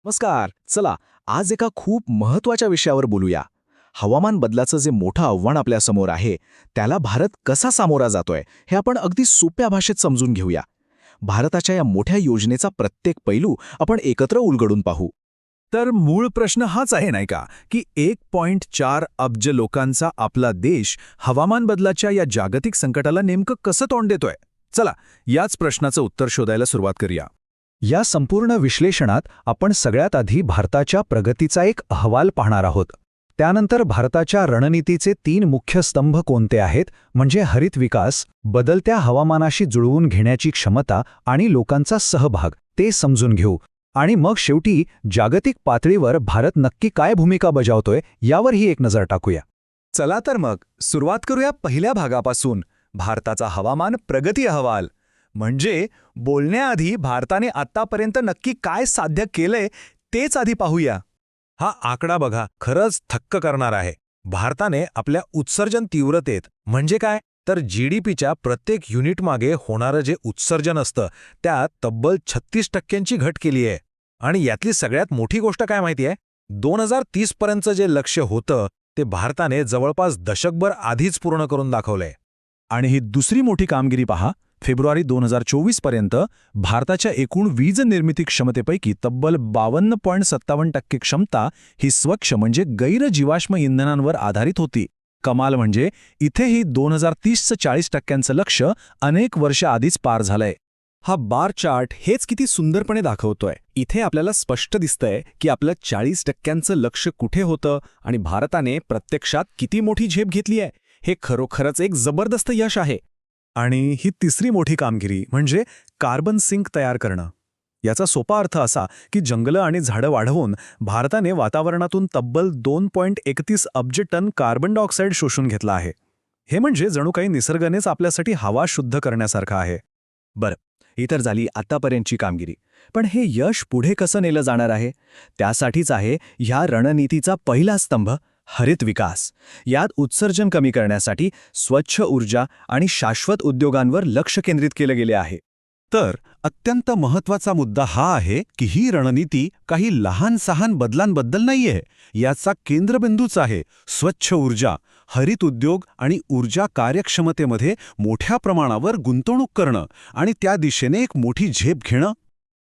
नमस्कार. चला, आज एका खूप महत्त्वाच्या विषयावर बोलूया. हवामान बदलाचं जे मोठं आव्हान आपल्यासमोर आहे, त्याला भारत कसा सामोरा जातोय, हे आपण अगदी सोप्या भाषेत समजून घेऊया. भारताच्या या मोठ्या योजनेचा प्रत्येक पैलू आपण एकत्र उलगडून पाहू. तर मूळ प्रश्न हाच आहे नाही का, की 1.4 अब्ज लोकांचा आपला देश हवामान बदलाच्या या जागतिक संकटाला नेमकं कसं तोंड देतोय? चला, याच प्रश्नाचं उत्तर शोधायला सुरुवात करूया. या संपूर्ण विश्लेषणात आपण सगळ्यात आधी भारताच्या प्रगतीचा एक अहवाल पाहणार आहोत. त्यानंतर भारताच्या रणनीतीचे 3 मुख्य स्तंभ कोणते आहेत, म्हणजे हरित विकास, बदलत्या हवामानाशी जुळवून घेण्याची क्षमता आणि लोकांचा सहभाग, ते समजून घेऊ. आणि मग शेवटी जागतिक पातळीवर भारत नक्की काय भूमिका बजावतोय यावरही एक नजर टाकूया. चला तर मग सुरुवात करूया पहिल्या भागापासून, भारताचा हवामान प्रगती अहवाल. म्हणजे बोलण्याआधी भारताने आत्तापर्यंत नक्की काय साध्य केलंय तेच आधी पाहूया. हा आकडा बघा, खरंच थक्क करणार आहे. भारताने आपल्या उत्सर्जन तीव्रतेत, म्हणजे काय तर GDPच्या प्रत्येक युनिटमागे होणारं जे उत्सर्जन असतं, त्यात तब्बल 36% घट केली आहे. आणि यातली सगळ्यात मोठी गोष्ट काय माहिती आहे? 2030 पर्यंतचं जे लक्ष्य होतं ते भारताने जवळपास दशकभर आधीच पूर्ण करून दाखवलंय. आणि ही दुसरी मोठी कामगिरी पहा. फेब्रुवारी 2024 पर्यंत भारताच्या एकूण वीज निर्मिती क्षमतेपैकी तब्बल 52.57% क्षमता ही स्वच्छ म्हणजे गैर जीवाश्म इंधनांवर आधारित होती. कमाल म्हणजे इथेही 2030चं 40% लक्ष्य अनेक वर्ष आधीच पार झालंय. हा बार चार्ट हेच किती सुंदरपणे दाखवतोय. इथे आपल्याला स्पष्ट दिसतंय की आपलं 40%चं लक्ष्य कुठे होतं आणि भारताने प्रत्यक्षात किती मोठी झेप घेतली आहे. हे खरोखरच एक जबरदस्त यश आहे. आणि ही तिसरी मोठी कामगिरी म्हणजे कार्बन सिंक तयार करणं. याचा सोपा अर्थ असा की जंगलं आणि झाडं वाढवून भारताने वातावरणातून तब्बल 2.31 अब्ज टन कार्बन डायऑक्साईड शोषून घेतला आहे. हे म्हणजे जणू काही निसर्गानेच आपल्यासाठी हवा शुद्ध करण्यासारखं आहे. बरं, ही तर झाली आतापर्यंतची कामगिरी. पण हे यश पुढे कसं नेलं जाणार आहे? त्यासाठीच आहे ह्या रणनीतीचा पहिला स्तंभ, हरित विकास. यात उत्सर्जन कमी करण्यासाठी स्वच्छ ऊर्जा आणि शाश्वत उद्योगांवर लक्ष केंद्रित केलं गेले आहे. तर अत्यंत महत्त्वाचा मुद्दा हा आहे की ही रणनीती काही लहान सहान बदलांबद्दल नाहीये. याचा केंद्रबिंदूच आहे स्वच्छ ऊर्जा, हरित उद्योग आणि ऊर्जा कार्यक्षमतेमध्ये मोठ्या प्रमाणावर गुंतवणूक करणं आणि त्या दिशेने एक मोठी झेप घेणं.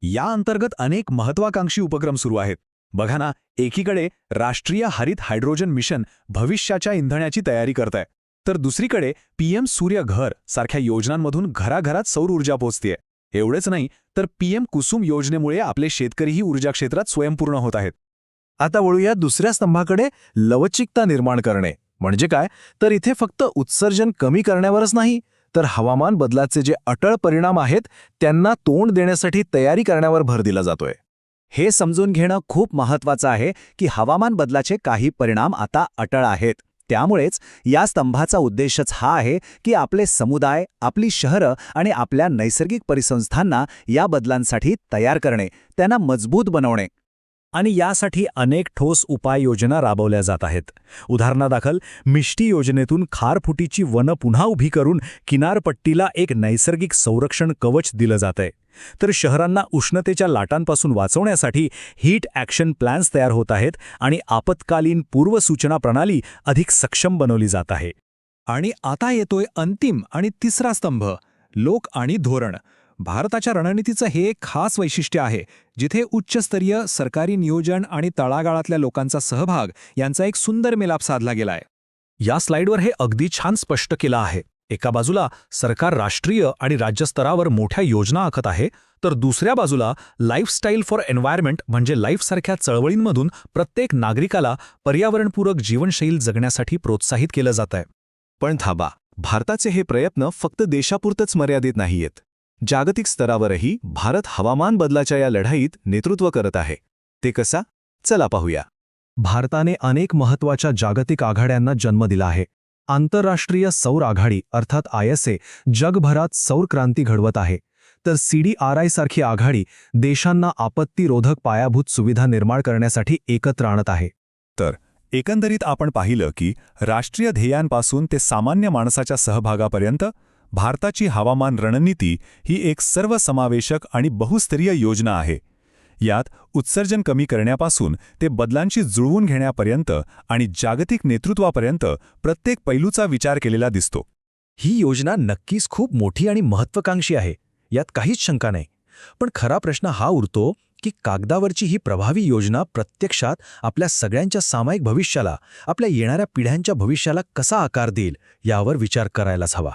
या अंतर्गत अनेक महत्वाकांक्षी उपक्रम सुरू आहेत. बघा ना, एकीकडे राष्ट्रीय हरित हायड्रोजन मिशन भविष्याच्या इंधनाची तयारी करतंय, तर दुसरीकडे PM सूर्यघर सारख्या योजनांमधून घराघरात सौर ऊर्जा पोहोचतेय. एवढेच नाही तर PM कुसुम योजनेमुळे आपले शेतकरीही ऊर्जा क्षेत्रात स्वयंपूर्ण होत आहेत. आता वळूया दुसऱ्या स्तंभाकडे, लवचिकता निर्माण करणे. म्हणजे काय तर इथे फक्त उत्सर्जन कमी करण्यावरच नाही, तर हवामान बदलाचे जे अटळ परिणाम आहेत त्यांना तोंड देण्यासाठी तयारी करण्यावर भर दिला जातोय. हे समजून घेणं खूप महत्त्वाचं आहे की हवामान बदलाचे काही परिणाम आता अटळ आहेत. त्यामुळेच या स्तंभाचा उद्देशच हा आहे की आपले समुदाय, आपली शहरं आणि आपल्या नैसर्गिक परिसंस्थांना या बदलांसाठी तयार करणे, त्यांना मजबूत बनवणे. आणि यासाठी अनेक ठोस उपाययोजना राबवल्या जात आहेत. उदाहरणादाखल मिष्टी योजनेतून खारफुटीची वनं पुन्हा उभी करून किनारपट्टीला एक नैसर्गिक संरक्षण कवच दिलं जातंय. तर शहरांना उष्णतेच्या लाटांपासून वाचवण्यासाठी हीट ॲक्शन प्लॅन्स तयार होत आहेत आणि आपत्कालीन पूर्वसूचना प्रणाली अधिक सक्षम बनवली जात आहे. आणि आता येतोय अंतिम आणि तिसरा स्तंभ, लोक आणि धोरण. भारताच्या रणनीतीचं हे एक खास वैशिष्ट्य आहे, जिथे उच्चस्तरीय सरकारी नियोजन आणि तळागाळातल्या लोकांचा सहभाग यांचा एक सुंदर मेलाप साधला गेलाय. या स्लाइडवर हे अगदी छान स्पष्ट केलं आहे. एका बाजूला सरकार राष्ट्रीय आणि राज्यस्तरावर मोठ्या योजना आखत आहे, तर दुसऱ्या बाजूला लाईफस्टाईल फॉर एन्व्हायरमेंट म्हणजे लाईफसारख्या चळवळींमधून प्रत्येक नागरिकाला पर्यावरणपूरक जीवनशैली जगण्यासाठी प्रोत्साहित केलं जात आहे. पण थांबा, भारताचे हे प्रयत्न फक्त देशापुरतच मर्यादित नाहीयेत. जागतिक स्तरावरही भारत हवामान बदलाच्या या लढाईत नेतृत्व करत आहे. ते कसा? चला पाहूया. भारताने अनेक महत्त्वाच्या जागतिक आघाड्यांना जन्म दिला आहे. आंतरराष्ट्रीय सौर आघाडी अर्थात ISA जगभरात सौर क्रांती घडवत आहे, तर CDRI सारखी आघाडी देशांना आपत्तीरोधक पायाभूत सुविधा निर्माण करण्यासाठी एकत्र आणत आहे. तर एकंदरीत आपण पाहिलं की राष्ट्रीय ध्येयांपासून ते सामान्य माणसाच्या सहभागापर्यंत भारताची हवामान रणनीती ही एक सर्वसमावेशक आणि बहुस्तरीय योजना आहे. यात उत्सर्जन कमी करण्यापासून ते बदलांशी जुळवून घेण्यापर्यंत आणि जागतिक नेतृत्वापर्यंत प्रत्येक पैलूचा विचार केलेला दिसतो. ही योजना नक्कीच खूप मोठी आणि महत्त्वाकांक्षी आहे, यात काहीच शंका नाही. पण खरा प्रश्न हा उरतो की कागदावरची ही प्रभावी योजना प्रत्यक्षात आपल्या सगळ्यांच्या सामायिक भविष्याला, आपल्या येणाऱ्या पिढ्यांच्या भविष्याला कसा आकार देईल यावर विचार करायलाच हवा.